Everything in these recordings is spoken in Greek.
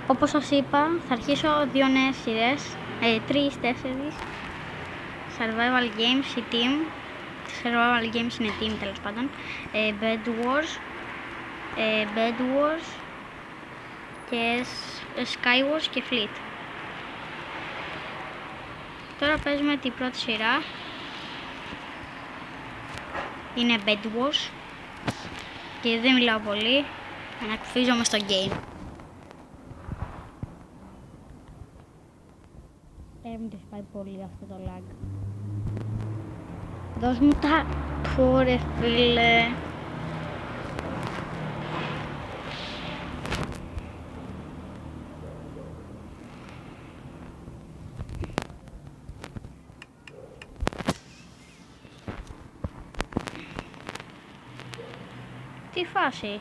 Όπως σας είπα, θα αρχίσω 2 νέες σειρές, 3-4 survival games ή team. Survival games είναι team τέλος πάντων. Bed Wars και Sky Wars και Fleet. Τώρα παίζουμε την πρώτη σειρά. Είναι Bed Wars και δεν μιλάω πολύ, ανακουφίζομαι στο game. Μην το έχει πάει πολύ αυτό το lag. Δώσ' μου τα... Πόρε φίλε. Τι φάση.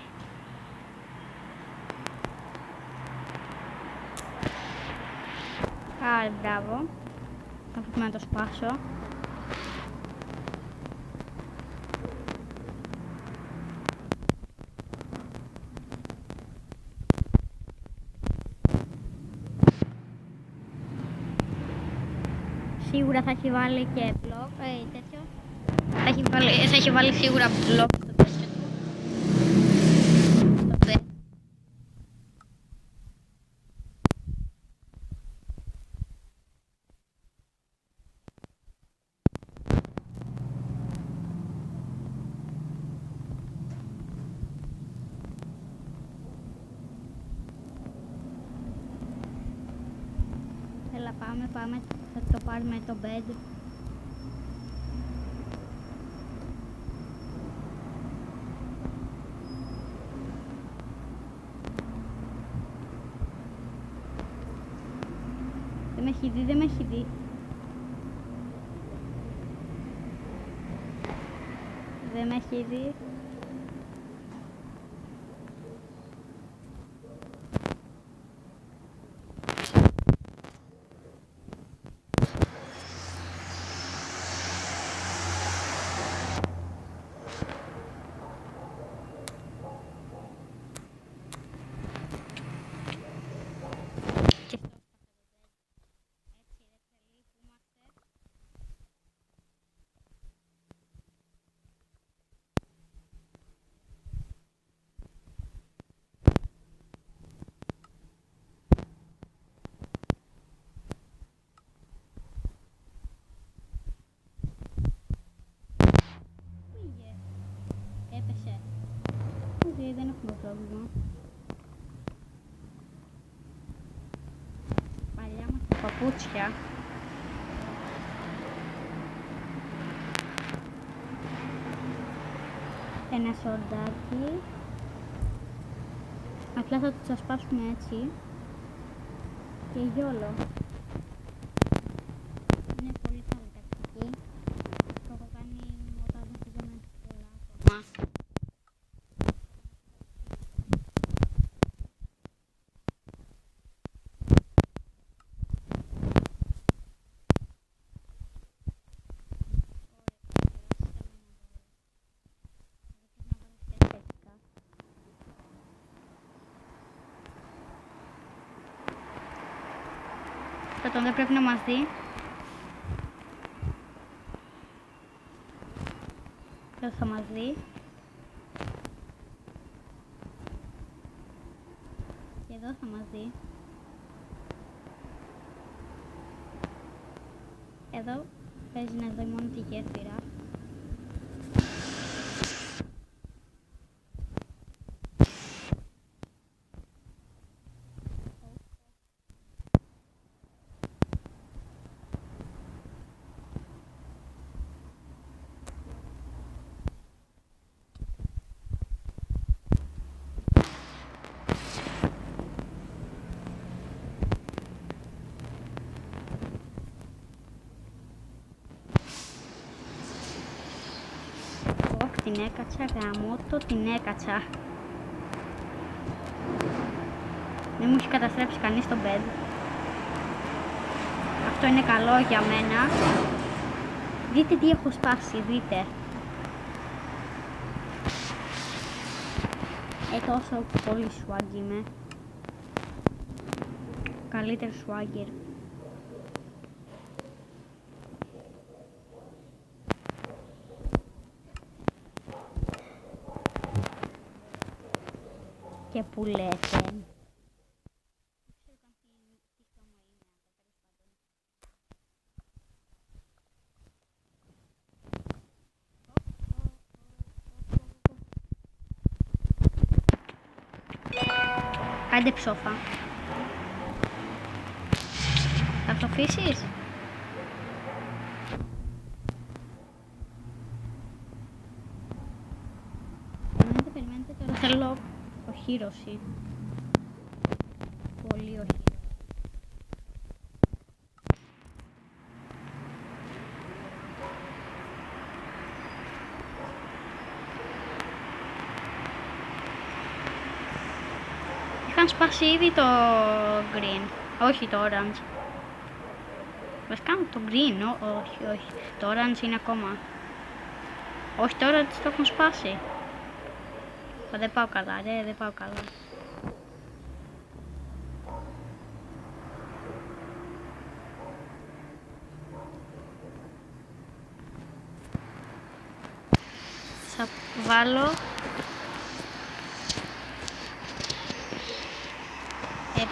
Άρα, μπράβο. Θα πρέπει να το σπάσω. Σίγουρα θα έχει βάλει και blog, τέτοιο. Θα έχει βάλει σίγουρα blog στο τέτοιο. Έλα πάμε, θα το πάρουμε το bed. Δεν με έχει δει. Δεν με έχει δει. Έπεσε. Δεν έχουμε πρόβλημα. Παλιά μας τα παπούτσια. Ένα σορντάκι. Απλά θα το τσασπάσουμε έτσι. Και γιόλο. Είναι πολύ καλή τακτική. Το έχω κάνει όταν πήγαμε πολλά ακόμα. Πρώτον δεν πρέπει να μας δει. Δεν θα μας δει. Και εδώ θα μας δει. Εδώ παίζει να δει μόνο τη γέφυρα. Την έκατσα, γαμώτο, την έκατσα. Δεν μου έχει καταστρέψει κανείς το bed. Αυτό είναι καλό για μένα. Δείτε τι έχω σπάσει, δείτε. Τόσο πολύ swag είμαι. καλύτερο swagger. Και που λέτε. Άντε ψόφα. Θα το αφήσεις? Περιμένετε, τώρα θέλω οχύρωση. Πολύ οχύρωση. Είχαν σπάσει ήδη το green, όχι το orange. Βασικά το green, όχι. Το orange είναι ακόμα. Όχι, το orange το έχουν σπάσει. Δεν πάω καλά, δεν πάω καλά. Θα βάλω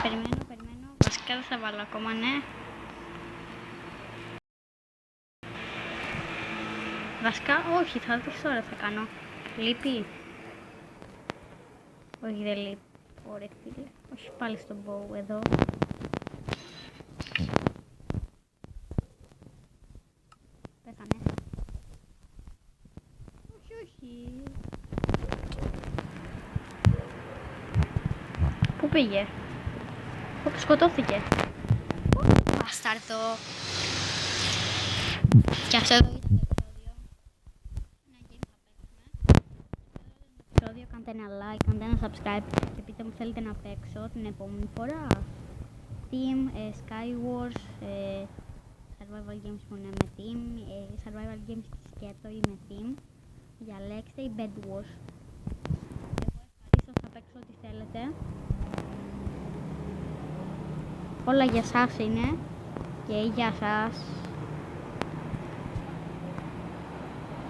περιμένω. Βασικά δεν θα βάλω ακόμα, ναι. Βασικά όχι, θα δεις τώρα θα κάνω. Λείπει. Όχι, δεν λείπει. Ωραία φίλε. Όχι, πάλι στον bow εδώ. Πέθανε. Όχι. Πού πήγε? Όπου σκοτώθηκε. Μπάσταρτο. Και αυτό εδώ ήταν το επεισόδιο. Ένα game θα παίξουμε. Το επεισόδιο κάντε ένα like, κάντε ένα subscribe και πείτε μου θέλετε να παίξω την επόμενη φορά. Team, Skywars, Survival Games που είναι με Team, Survival Games σκέτο ή με Team. Διαλέξτε η Bed Wars. Εγώ ευχαρίστως θα παίξω ό,τι θέλετε. Όλα για σας είναι και για σας.